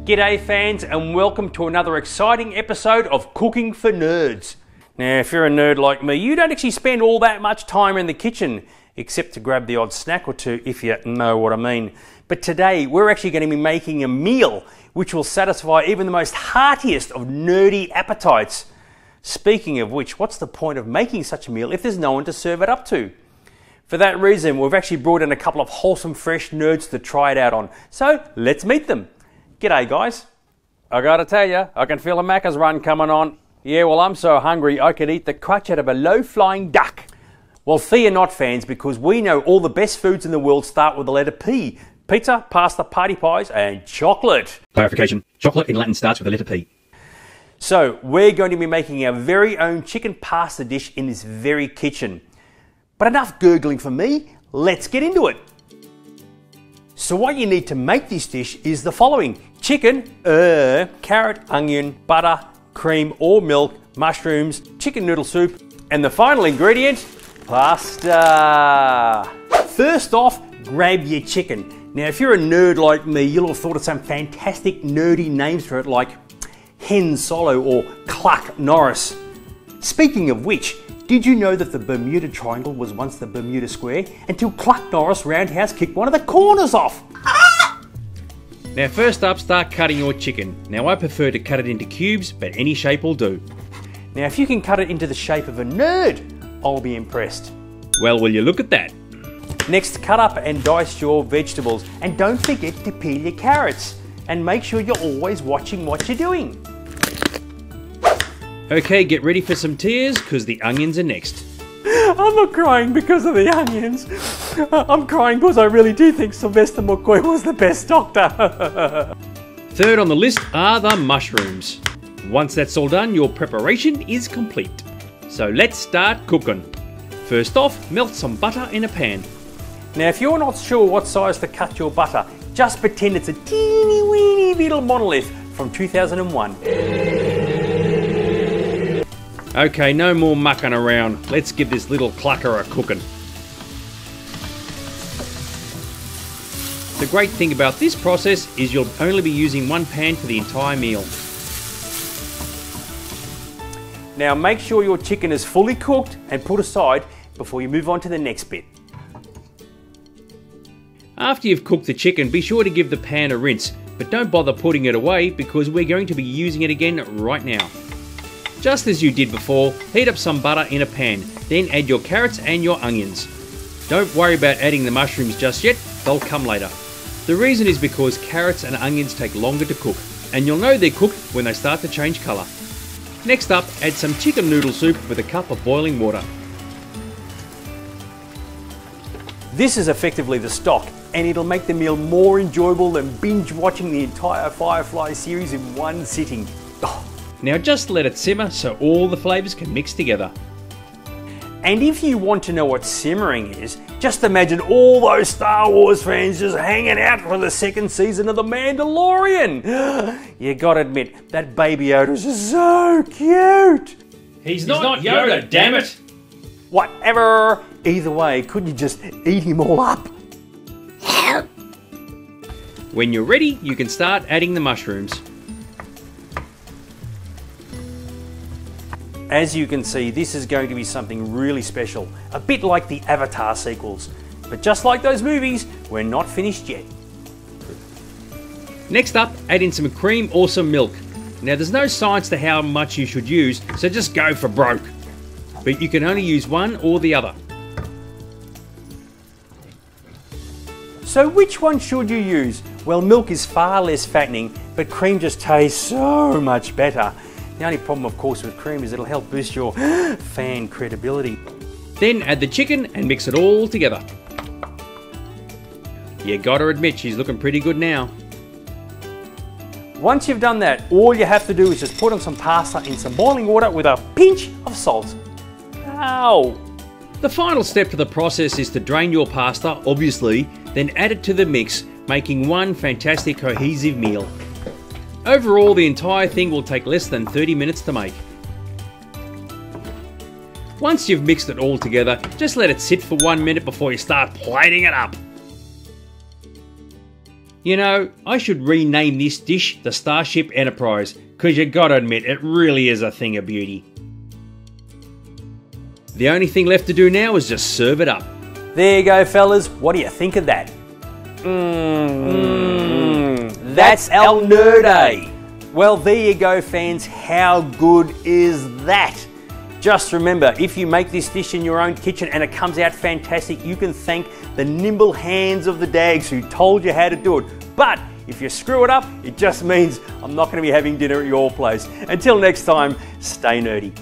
G'day fans, and welcome to another exciting episode of Cooking for Nerds. Now if you're a nerd like me, you don't actually spend all that much time in the kitchen, except to grab the odd snack or two, if you know what I mean. But today we're actually going to be making a meal which will satisfy even the most heartiest of nerdy appetites. Speaking of which, what's the point of making such a meal if there's no one to serve it up to? For that reason, we've actually brought in a couple of wholesome fresh nerds to try it out on. So let's meet them. G'day guys. I gotta tell you, I can feel a Macca's run coming on. Yeah, well I'm so hungry I could eat the crutch out of a low-flying duck. Well, fear not fans, because we know all the best foods in the world start with the letter P. Pizza, pasta, party pies and chocolate. Clarification, chocolate in Latin starts with the letter P. So we're going to be making our very own chicken pasta dish in this very kitchen. But enough gurgling for me, let's get into it. So what you need to make this dish is the following: chicken, carrot, onion, butter, cream or milk, mushrooms, chicken noodle soup, and the final ingredient, pasta. First off, grab your chicken. Now if you're a nerd like me, you'll have thought of some fantastic nerdy names for it, like Hen Solo or Cluck Norris. Speaking of which, did you know that the Bermuda Triangle was once the Bermuda Square until Cluck Norris Roundhouse kicked one of the corners off? Now first up, start cutting your chicken. Now I prefer to cut it into cubes, but any shape will do. Now if you can cut it into the shape of a nerd, I'll be impressed. Well, will you look at that? Next, cut up and dice your vegetables, and don't forget to peel your carrots. And make sure you're always watching what you're doing. Okay, get ready for some tears, because the onions are next. I'm not crying because of the onions. I'm crying because I really do think Sylvester McCoy was the best doctor. Third on the list are the mushrooms. Once that's all done, your preparation is complete. So let's start cooking. First off, melt some butter in a pan. Now if you're not sure what size to cut your butter, just pretend it's a teeny weeny little monolith from 2001. Okay, no more mucking around. Let's give this little clucker a cooking. The great thing about this process is you'll only be using one pan for the entire meal. Now make sure your chicken is fully cooked and put aside before you move on to the next bit. After you've cooked the chicken, be sure to give the pan a rinse, but don't bother putting it away because we're going to be using it again right now. Just as you did before, heat up some butter in a pan, then add your carrots and your onions. Don't worry about adding the mushrooms just yet, they'll come later. The reason is because carrots and onions take longer to cook, and you'll know they're cooked when they start to change colour. Next up, add some chicken noodle soup with a cup of boiling water. This is effectively the stock, and it'll make the meal more enjoyable than binge watching the entire Firefly series in one sitting. Oh. Now just let it simmer so all the flavours can mix together. And if you want to know what simmering is, just imagine all those Star Wars fans just hanging out for the second season of The Mandalorian. You gotta admit, that Baby Yoda's just so cute. He's not Yoda, damn it! Whatever. Either way, couldn't you just eat him all up? When you're ready, you can start adding the mushrooms. As you can see, this is going to be something really special, a bit like the Avatar sequels. But just like those movies, we're not finished yet. Next up, add in some cream or some milk. Now there's no science to how much you should use, so just go for broke. But you can only use one or the other. So which one should you use? Well, milk is far less fattening, but cream just tastes so much better. The only problem, of course, with cream is it'll help boost your fan credibility. Then add the chicken and mix it all together. You gotta admit, she's looking pretty good now. Once you've done that, all you have to do is just put on some pasta in some boiling water with a pinch of salt. Ow! The final step to the process is to drain your pasta, obviously, then add it to the mix, making one fantastic cohesive meal. Overall, the entire thing will take less than 30 minutes to make. Once you've mixed it all together, just let it sit for 1 minute before you start plating it up. You know, I should rename this dish the Starship Enterprise, because you gotta admit, it really is a thing of beauty. The only thing left to do now is just serve it up. There you go, fellas. What do you think of that? That's El Nerde. Well, there you go, fans. How good is that? Just remember, if you make this dish in your own kitchen and it comes out fantastic, you can thank the nimble hands of the Dags who told you how to do it. But if you screw it up, it just means I'm not going to be having dinner at your place. Until next time, stay nerdy.